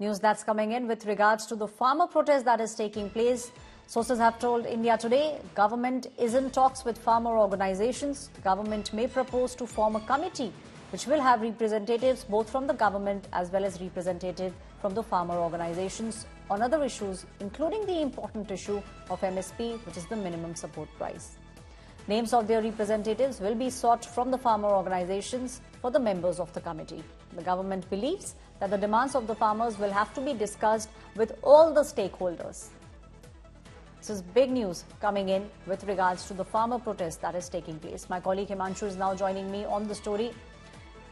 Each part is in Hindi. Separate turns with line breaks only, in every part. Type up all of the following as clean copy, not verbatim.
News that's coming in with regards to the farmer protest that is taking place. Sources have told India Today government is in talks with farmer organizations. Government may propose to form a committee which will have representatives both from the government as well as representatives from the farmer organizations on other issues, including the important issue of MSP, which is the minimum support price. Names of their representatives will be sought from the farmer organizations for the members of the committee. The government believes that the demands of the farmers will have to be discussed with all the stakeholders. This is big news coming in with regards to the farmer protest that is taking place. My colleague Himanshu is now joining me on the story.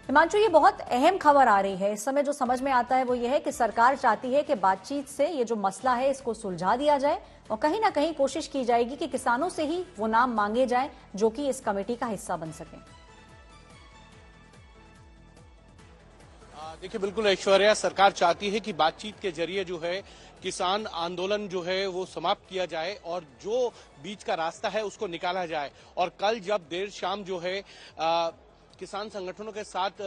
Himanshu, ये बहुत अहम खबर आ रही है। इस समय जो समझ में आता है वो ये है कि सरकार चाहती है कि बातचीत से ये जो मसला है इसको सुलझा दिया जाए और कहीं ना कहीं कोशिश की जाएगी कि किसानों से ही वो नाम मांगे जाएं जो कि इस कमेटी का हिस्सा बन सकें।
देखिए, बिल्कुल ऐश्वर्या, सरकार चाहती है कि बातचीत के जरिए जो है किसान आंदोलन जो है वो समाप्त किया जाए और जो बीच का रास्ता है उसको निकाला जाए। और कल जब देर शाम जो है किसान संगठनों के साथ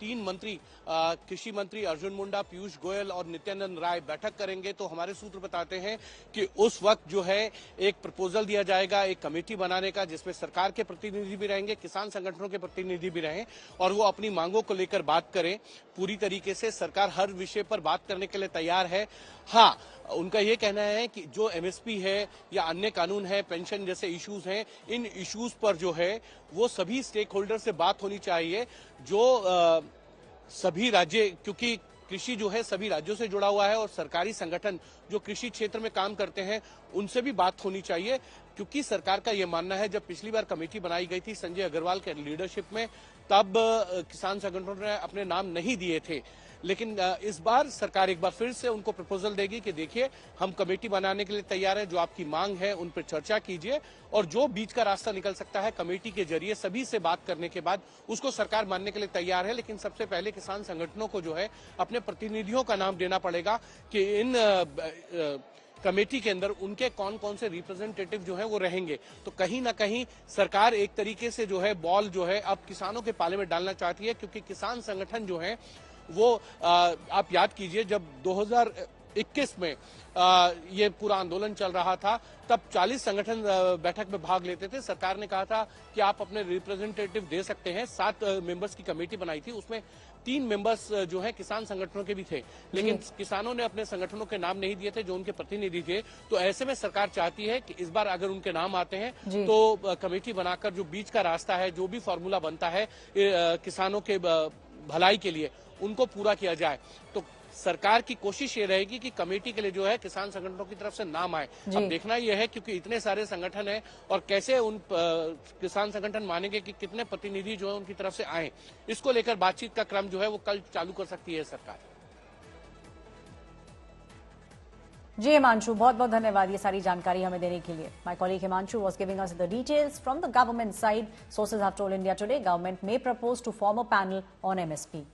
3 मंत्री कृषि मंत्री अर्जुन मुंडा, पीयूष गोयल और नित्यानंद राय बैठक करेंगे, तो हमारे सूत्र बताते हैं कि उस वक्त जो है एक प्रपोजल दिया जाएगा एक कमेटी बनाने का, जिसमें सरकार के प्रतिनिधि भी रहेंगे, किसान संगठनों के प्रतिनिधि भी रहें और वो अपनी मांगों को लेकर बात करें। पूरी तरीके से सरकार हर विषय पर बात करने के लिए तैयार है। हाँ, उनका ये कहना है कि जो एमएसपी है या अन्य कानून है, पेंशन जैसे इश्यूज हैं, इन इश्यूज पर जो है वो सभी स्टेक होल्डर से बात होनी चाहिए। जो सभी राज्य, क्योंकि कृषि जो है सभी राज्यों से जुड़ा हुआ है और सरकारी संगठन जो कृषि क्षेत्र में काम करते हैं उनसे भी बात होनी चाहिए, क्योंकि सरकार का यह मानना है जब पिछली बार कमेटी बनाई गई थी संजय अग्रवाल के लीडरशिप में, तब किसान संगठनों ने अपने नाम नहीं दिए थे। लेकिन इस बार सरकार एक बार फिर से उनको प्रपोजल देगी कि देखिए, हम कमेटी बनाने के लिए तैयार हैं, जो आपकी मांग है उन पर चर्चा कीजिए और जो बीच का रास्ता निकल सकता है कमेटी के जरिए सभी से बात करने के बाद उसको सरकार मानने के लिए तैयार है। लेकिन सबसे पहले किसान संगठनों को जो है अपने प्रतिनिधियों का नाम देना पड़ेगा कि इन कमेटी के अंदर उनके कौन कौन से रिप्रेजेंटेटिव जो है वो रहेंगे। तो कहीं ना कहीं सरकार एक तरीके से जो है बॉल जो है अब किसानों के पाले में डालना चाहती है, क्योंकि किसान संगठन जो है वो आप याद कीजिए जब 2021 में ये पूरा आंदोलन चल रहा था तब 40 संगठन बैठक में भाग लेते थे। सरकार ने कहा था कि आप अपने रिप्रेजेंटेटिव दे सकते हैं। 7 मेंबर्स की कमेटी बनाई थी, उसमें 3 मेंबर्स जो है किसान संगठनों के भी थे, लेकिन किसानों ने अपने संगठनों के नाम नहीं दिए थे जो उनके प्रतिनिधि थे। तो ऐसे में सरकार चाहती है कि इस बार अगर उनके नाम आते हैं तो कमेटी बनाकर जो बीच का रास्ता है, जो भी फॉर्मूला बनता है किसानों के भलाई के लिए, उनको पूरा किया जाए। तो सरकार की कोशिश ये रहेगी कि कमेटी के लिए जो है किसान संगठनों की तरफ से नाम आए। अब देखना यह है, क्योंकि इतने सारे संगठन हैं और कैसे उन किसान संगठन मानेंगे कि कितने प्रतिनिधि जो है उनकी तरफ से आए, इसको लेकर बातचीत का क्रम जो है वो कल चालू कर सकती है सरकार।
जी हिमांशु, बहुत बहुत धन्यवाद ये सारी जानकारी हमें देने के लिए। My colleague Himanshu was giving us the details from the government side. Sources have told India Today government may propose to form a panel on MSP.